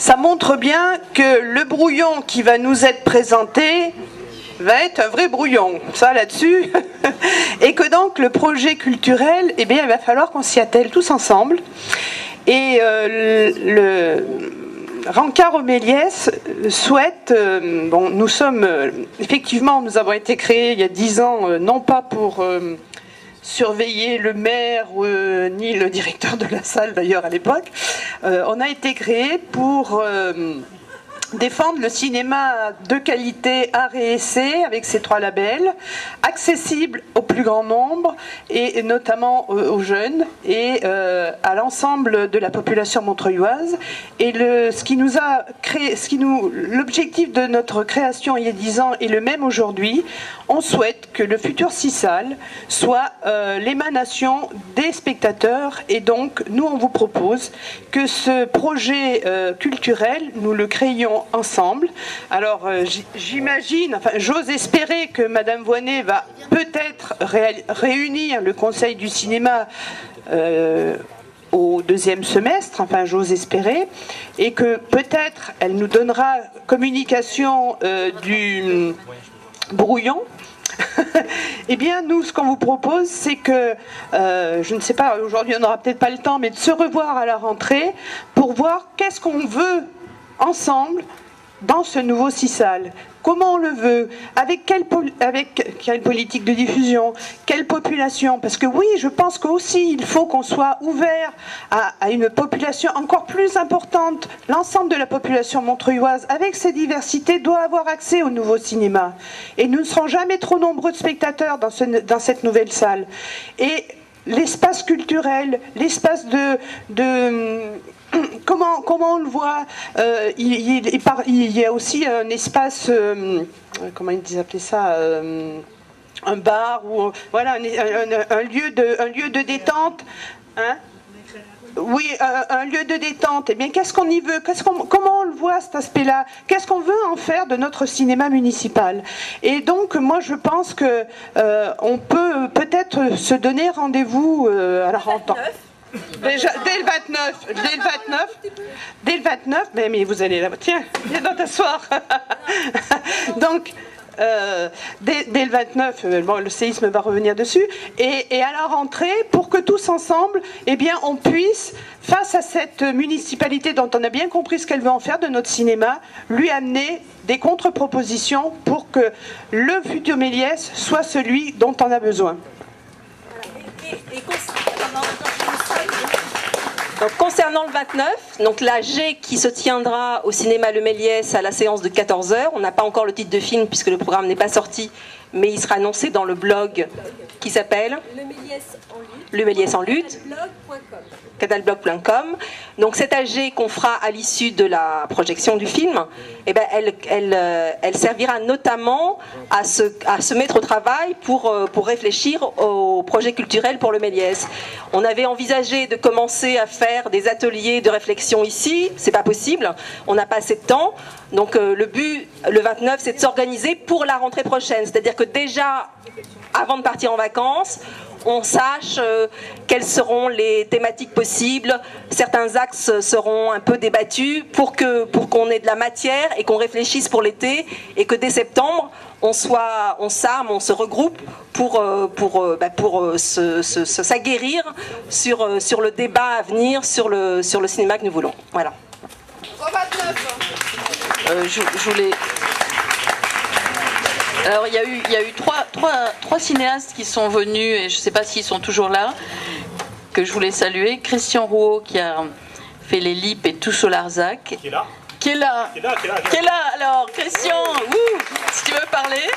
ça montre bien que le brouillon qui va nous être présenté va être un vrai brouillon, ça là-dessus, et que donc le projet culturel, eh bien, il va falloir qu'on s'y attelle tous ensemble. Et le Rancard au Méliès souhaite, bon, nous sommes, effectivement, nous avons été créés il y a 10 ans, non pas pour surveiller le maire ni le directeur de la salle d'ailleurs à l'époque, on a été créés pour défendre le cinéma de qualité art et essai avec ces 3 labels, accessible au plus grand nombre et notamment aux jeunes et à l'ensemble de la population montreuilloise. Et ce qui nous a créé, l'objectif de notre création il y a 10 ans est le même aujourd'hui. On souhaite que le futur CISAL soit l'émanation des spectateurs et donc nous on vous propose que ce projet culturel, nous le créions ensemble. Alors j'imagine, enfin j'ose espérer que Madame Voynet va peut-être réunir le Conseil du cinéma au 2e semestre, enfin j'ose espérer, et que peut-être elle nous donnera communication du brouillon. Eh bien, nous, ce qu'on vous propose, c'est que, je ne sais pas, aujourd'hui on n'aura peut-être pas le temps, mais de se revoir à la rentrée pour voir qu'est-ce qu'on veut ensemble dans ce nouveau CISAL. Comment on le veut, avec quelle politique de diffusion, quelle population. Parce que oui, je pense qu'aussi il faut qu'on soit ouvert à une population encore plus importante. L'ensemble de la population montreuilloise, avec ses diversités, doit avoir accès au nouveau cinéma. Et nous ne serons jamais trop nombreux de spectateurs dans cette nouvelle salle. Et l'espace culturel, l'espace comment on le voit, il y a aussi un espace, comment ils appelaient ça, un bar, ou voilà, un lieu de détente, hein. Oui, un lieu de détente. Eh bien, qu'est-ce qu'on y veut? Comment on le voit, cet aspect-là? Qu'est-ce qu'on veut en faire de notre cinéma municipal? Et donc, moi, je pense que on peut peut-être se donner rendez-vous à la rentrée. Déjà, dès le 29, mais vous allez là, tiens, viens donc t'asseoir. Donc, dès le 29, bon, le séisme va revenir dessus, et à la rentrée, pour que tous ensemble, eh bien, on puisse, face à cette municipalité dont on a bien compris ce qu'elle veut en faire de notre cinéma, lui amener des contre-propositions pour que le futur Méliès soit celui dont on a besoin. Donc, concernant le 29, donc l'AG qui se tiendra au cinéma Le Méliès à la séance de 14h, on n'a pas encore le titre de film puisque le programme n'est pas sorti, mais il sera annoncé dans le blog qui s'appelle Le Méliès en lutte. Catalblog.com. Donc cette AG qu'on fera à l'issue de la projection du film, eh ben, elle servira notamment à se mettre au travail pour réfléchir au projet culturel pour le Méliès. On avait envisagé de commencer à faire des ateliers de réflexion ici, c'est pas possible, on n'a pas assez de temps. Donc le but, le 29, c'est de s'organiser pour la rentrée prochaine. C'est-à-dire que déjà, avant de partir en vacances, on sache quelles seront les thématiques possibles. Certains axes seront un peu débattus pour qu'on ait de la matière et qu'on réfléchisse pour l'été, et que dès septembre, on s'arme, on se regroupe pour s'aguerrir sur le débat à venir, sur le cinéma que nous voulons. Voilà. Je voulais... Alors il y a eu trois cinéastes qui sont venus, et je ne sais pas s'ils sont toujours là, que je voulais saluer. Christian Rouault qui a fait les Lippes et tout Solarzac. Qui est là. Alors Christian, si tu veux parler.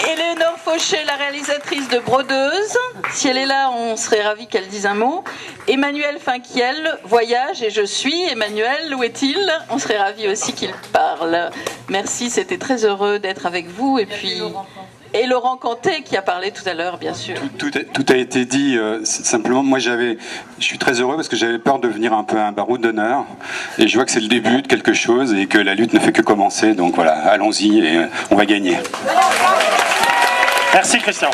Éléonore Fauché, la réalisatrice de Brodeuse. Si elle est là, on serait ravis qu'elle dise un mot. Emmanuel Finkiel, Voyage et je suis. Emmanuel, où est-il? On serait ravis aussi qu'il parle. Merci, c'était très heureux d'être avec vous. Et puis... Et Laurent Cantet qui a parlé tout à l'heure, bien sûr. Tout a été dit. Simplement, moi, je suis très heureux parce que j'avais peur de devenir un peu un baroud d'honneur. Et je vois que c'est le début de quelque chose et que la lutte ne fait que commencer. Donc voilà, allons-y et on va gagner. Merci Christian.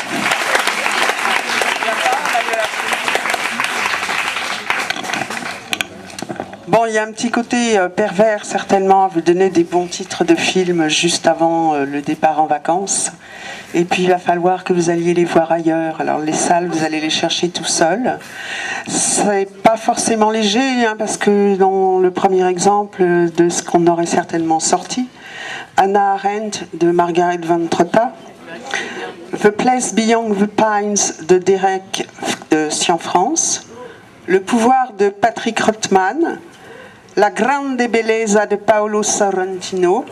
Bon, Bon, il y a un petit côté pervers, certainement, à vous donner des bons titres de films juste avant le départ en vacances. Et puis, il va falloir que vous alliez les voir ailleurs. Alors, les salles, vous allez les chercher tout seul. C'est pas forcément léger, hein, parce que dans le premier exemple de ce qu'on aurait certainement sorti, Hannah Arendt de Margaret Van Trotta, The Place Beyond the Pines de Derek de Science France, Le pouvoir de Patrick Rothman, La Grande Bellezza de Paolo Sorrentino,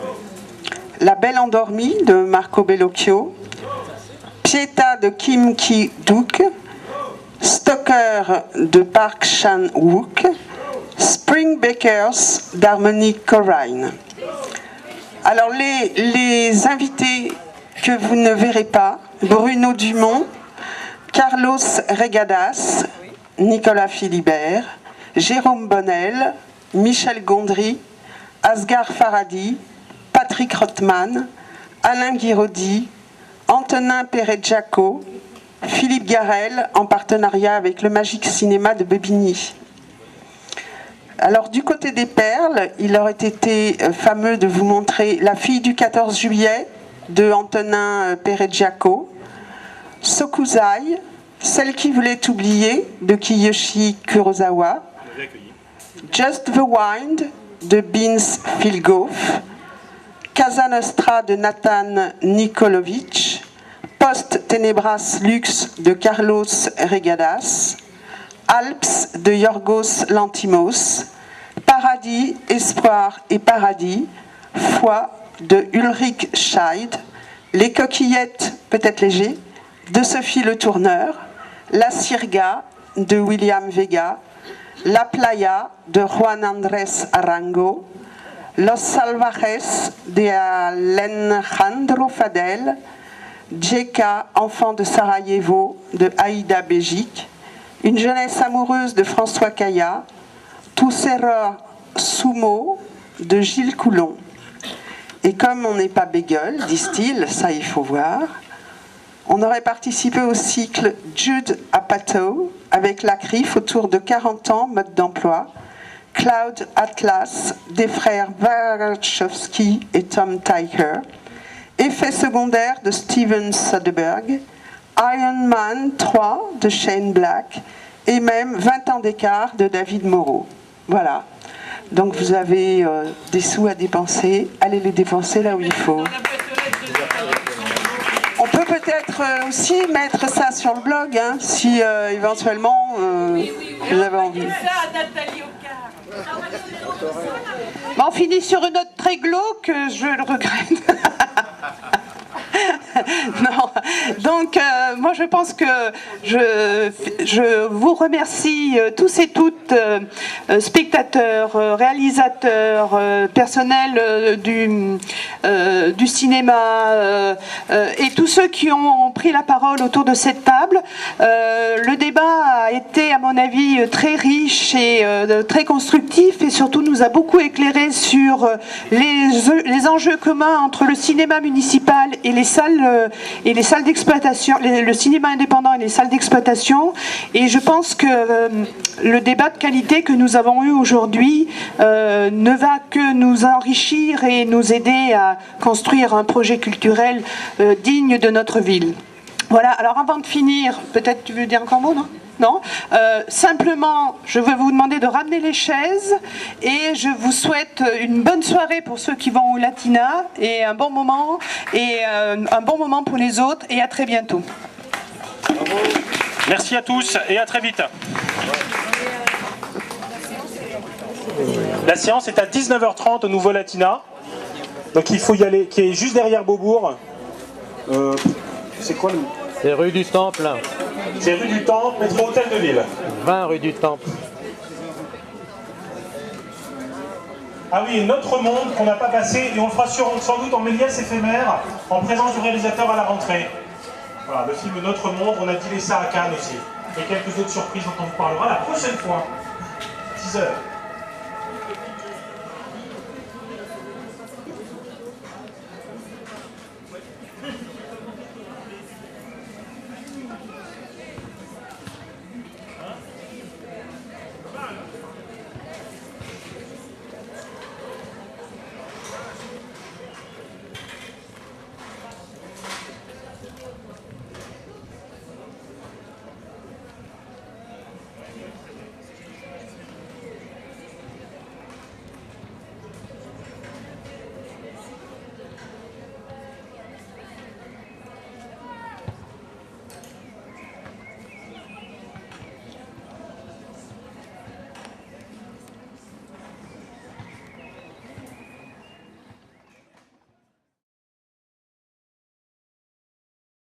La Belle Endormie de Marco Bellocchio, Pietà de Kim Ki-duk, Stalker de Park Chan-wook, Spring Breakers d'Harmony Korine. Alors les invités que vous ne verrez pas, Bruno Dumont, Carlos Regadas, Nicolas Philibert, Jérôme Bonnel, Michel Gondry, Asghar Farhadi, Patrick Rothman, Alain Guiraudy, Antonin Perret-Jacot, Philippe Garel, en partenariat avec le Magique Cinéma de Bobigny. Alors du côté des perles, il aurait été fameux de vous montrer La fille du 14 juillet de Antonin Perret-Jacot, Sokuzai, Celle qui voulait oublier de Kiyoshi Kurosawa, Just the Wind de Vince Filgoff, Casa Nostra de Nathan Nikolovic, Post Tenebras Lux de Carlos Regadas, Alps de Yorgos Lanthimos, Paradis, Espoir et Paradis, Foi de Ulrich Scheid, Les Coquillettes, peut-être léger, de Sophie Le Tourneur, La Sirga de William Vega, La Playa de Juan Andrés Arango, Los Salvajes de Alejandro Fadel, Djeka, enfant de Sarajevo de Aïda Béjic, Une jeunesse amoureuse de François Caillat, Toussera Sumo de Gilles Coulon. Et comme on n'est pas bégueule, disent-ils, ça il faut voir, on aurait participé au cycle Jude Apatow avec la CRIF autour de 40 ans, mode d'emploi, Cloud Atlas des frères Wachowski et Tom Tykwer, Effet secondaire de Steven Soderbergh, Iron Man 3 de Shane Black et même 20 ans d'écart de David Moreau. Voilà. Donc vous avez des sous à dépenser, allez les dépenser là où il faut. On peut peut-être aussi mettre ça sur le blog, hein, si éventuellement vous avez envie. Bon, on finit sur une note très glauque, je le regrette. Non, donc moi je pense que je vous remercie tous et toutes, spectateurs, réalisateurs, personnel du cinéma et tous ceux qui ont pris la parole autour de cette table. Le débat a été à mon avis très riche et très constructif et surtout nous a beaucoup éclairé sur les enjeux communs entre le cinéma municipal et les salles d'exploitation, le cinéma indépendant et les salles d'exploitation. Et je pense que le débat de qualité que nous avons eu aujourd'hui ne va que nous enrichir et nous aider à construire un projet culturel digne de notre ville. Voilà, alors avant de finir, peut-être tu veux dire encore un mot, non ? Non, simplement, je vais vous demander de ramener les chaises et je vous souhaite une bonne soirée pour ceux qui vont au Latina et un bon moment pour les autres et à très bientôt. Merci à tous et à très vite. La séance est à 19h30 au Nouveau Latina, donc il faut y aller, qui est juste derrière Beaubourg. C'est quoi le... C'est rue du Temple. C'est rue du Temple, métro Hôtel de Ville. 20 rue du Temple. Ah oui, Notre Monde qu'on n'a pas passé et on le fera sans doute en méliès éphémère en présence du réalisateur à la rentrée. Voilà, le film Notre Monde, on a dilé ça à Cannes aussi. Et quelques autres surprises dont on vous parlera la prochaine fois. 10h.